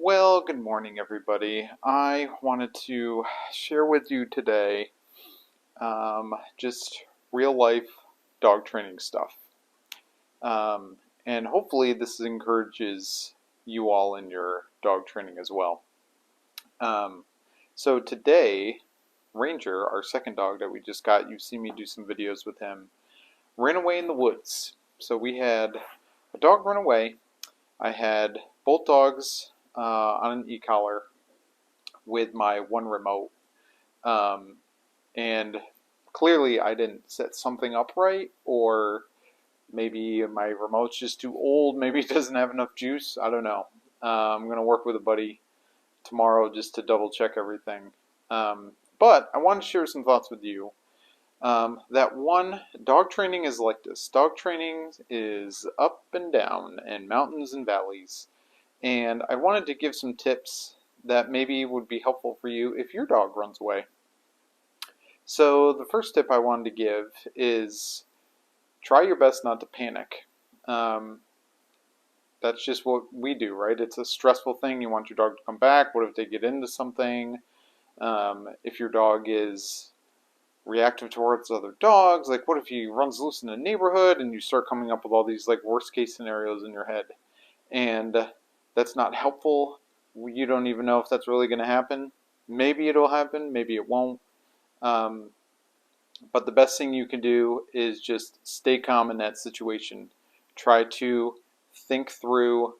Well, good morning, everybody. I wanted to share with you today just real life dog training stuff. And hopefully, this encourages you all in your dog training as well. Um, so, today, Ranger, our second dog that we just got, you've seen me do some videos with him, ran away in the woods. So, we had a dog run away. I had both dogs on an e-collar with my one remote. Um, and clearly I didn't set something up right, or maybe my remote's just too old. Maybe it doesn't have enough juice. I don't know. I'm going to work with a buddy tomorrow just to double check everything. But I want to share some thoughts with you. That one, dog training is like this. Dog training is up and down and mountains and valleys. And I wanted to give some tips that maybe would be helpful for you if your dog runs away. So the first tip I wanted to give is try your best not to panic. Um, that's just what we do, right? It's a stressful thing. You want your dog to come back. What if they get into something? If your dog is reactive towards other dogs, like what if he runs loose in a neighborhood and you start coming up with all these like worst case scenarios in your head? And that's not helpful. You don't even know if that's really going to happen. Maybe it'll happen, maybe it won't. Um, but the best thing you can do is just stay calm in that situation. Try to think through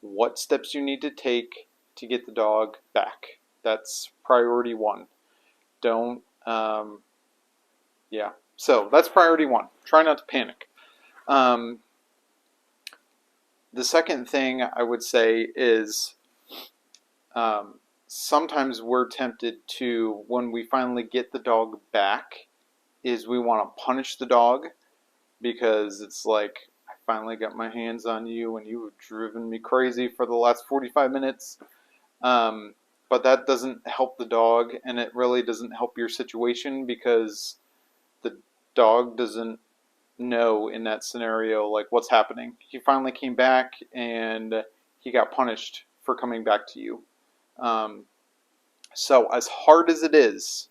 what steps you need to take to get the dog back. That's priority one. Don't, yeah. So that's priority one. Try not to panic. Um, the second thing I would say is sometimes we're tempted to, when we finally get the dog back, is we want to punish the dog because it's like, I finally got my hands on you and you have driven me crazy for the last 45 minutes. But that doesn't help the dog, and it really doesn't help your situation because the dog doesn't know in that scenario like what's happening. He finally came back and he got punished for coming back to you. Um, so as hard as it is,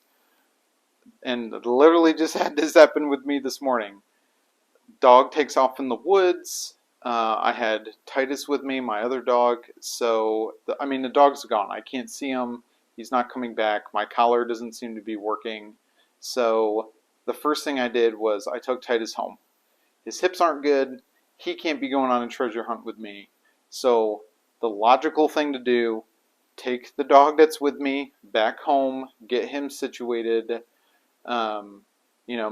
and literally just had this happen with me this morning. Dog takes off in the woods. I had Titus with me, my other dog. So, the dog's gone. I can't see him. He's not coming back. My collar doesn't seem to be working. So, the first thing I did was I took Titus home. His hips aren't good. He can't be going on a treasure hunt with me. So, the logical thing to do, take the dog that's with me back home, get him situated,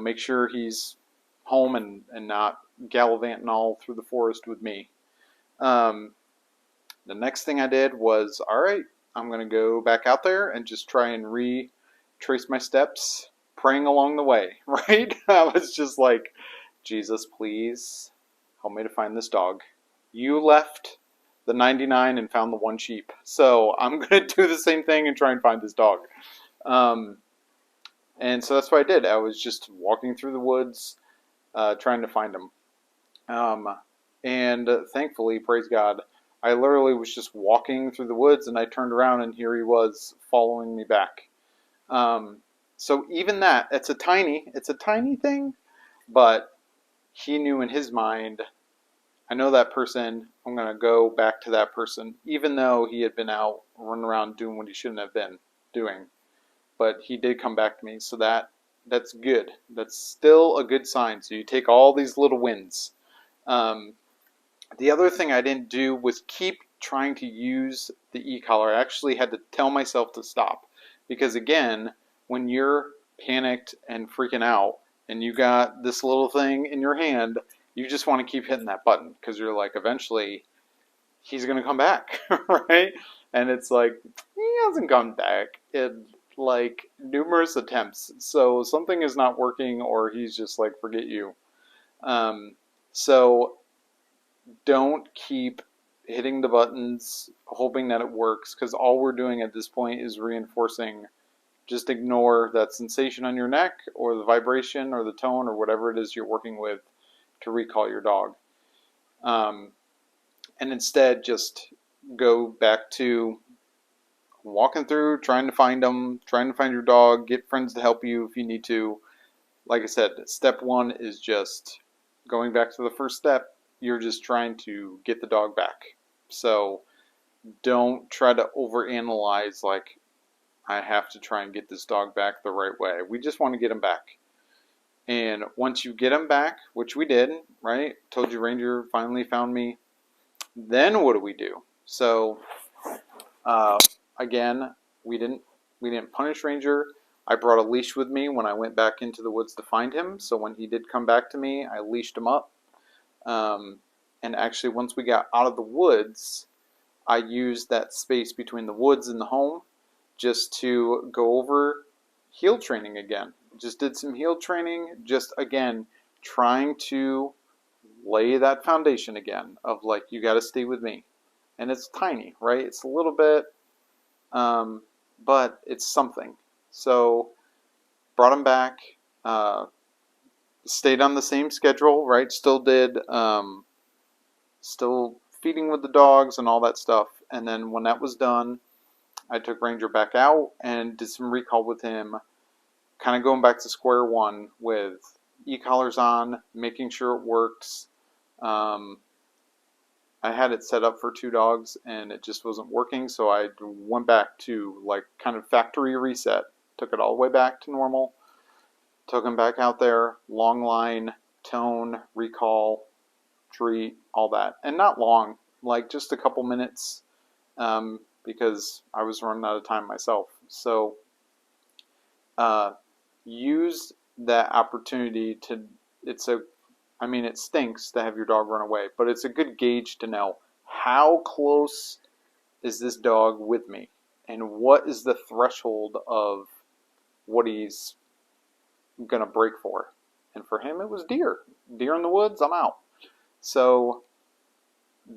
make sure he's home and not gallivanting all through the forest with me. The next thing I did was, all right, I'm going to go back out there and just try and retrace my steps, praying along the way, right? I was just like, Jesus, please help me to find this dog. You left the 99 and found the one sheep. So I'm going to do the same thing and try and find this dog. And so that's what I did. I was just walking through the woods, trying to find him. And thankfully, praise God, I literally was just walking through the woods and I turned around and here he was following me back. So even that, it's a tiny thing, but he knew in his mind, I know that person, I'm going to go back to that person, even though he had been out running around doing what he shouldn't have been doing. But he did come back to me, so that's good. That's still a good sign. So you take all these little wins. The other thing I didn't do was keep trying to use the e-collar. I actually had to tell myself to stop. Because again, when you're panicked and freaking out, and you got this little thing in your hand, you just want to keep hitting that button. Because you're like, eventually, he's going to come back, right? And it's like, he hasn't come back. Like numerous attempts. So something is not working or he's just like, forget you. So don't keep hitting the buttons hoping that it works, because all we're doing at this point is reinforcing. Just ignore that sensation on your neck or the vibration or the tone or whatever it is you're working with to recall your dog. And instead just go back to walking through, trying to find them, trying to find your dog, get friends to help you if you need to. Like I said, step one is just going back to the first step. You're just trying to get the dog back. So don't try to overanalyze like, I have to try and get this dog back the right way. We just want to get him back. And once you get him back, which we did, right? Told you Ranger finally found me. Then what do we do? So uh, again, we didn't punish Ranger. I brought a leash with me when I went back into the woods to find him. So when he did come back to me, I leashed him up. And actually, once we got out of the woods, I used that space between the woods and the home just to go over heel training again. Just did some heel training, just again, trying to lay that foundation again of like, you got to stay with me. And it's tiny, right? It's a little bit, but it's something. So brought him back, stayed on the same schedule, right? Still did, still feeding with the dogs and all that stuff. And then when that was done, I took Ranger back out and did some recall with him, kind of going back to square one with e-collars on, making sure it works. I had it set up for 2 dogs and it just wasn't working, so I went back to like kind of factory reset. Took it all the way back to normal. Took him back out there, long line, tone, recall, treat, all that. And not long, like just a couple minutes, because I was running out of time myself. So use that opportunity to, it stinks to have your dog run away, but it's a good gauge to know how close is this dog with me and what is the threshold of what he's going to break for. And for him, it was deer. Deer in the woods, I'm out. So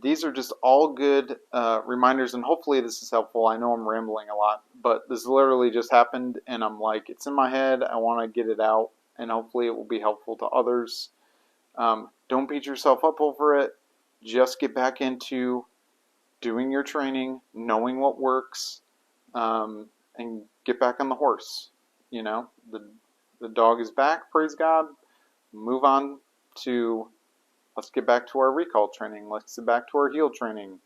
these are just all good reminders, and hopefully this is helpful. I know I'm rambling a lot, but this literally just happened, and I'm like, it's in my head. I want to get it out, and hopefully it will be helpful to others. Don't beat yourself up over it. Just get back into doing your training, knowing what works, and get back on the horse. You know, the dog is back, praise God. Move on to, let's get back to our recall training. Let's get back to our heel training.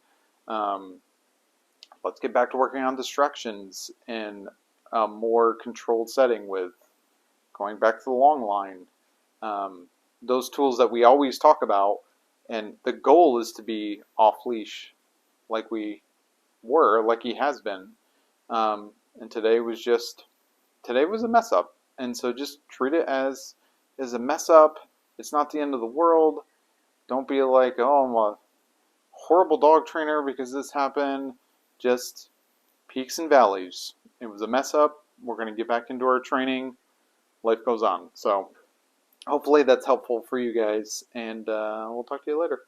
Let's get back to working on distractions in a more controlled setting with going back to the long line. Those tools that we always talk about, and the goal is to be off leash like we were, like he has been. And today was a mess up. And so just treat it as a mess up. It's not the end of the world. Don't be like, oh, I'm a horrible dog trainer because this happened. Just peaks and valleys. It was a mess up. We're going to get back into our training. Life goes on. So hopefully that's helpful for you guys, and we'll talk to you later.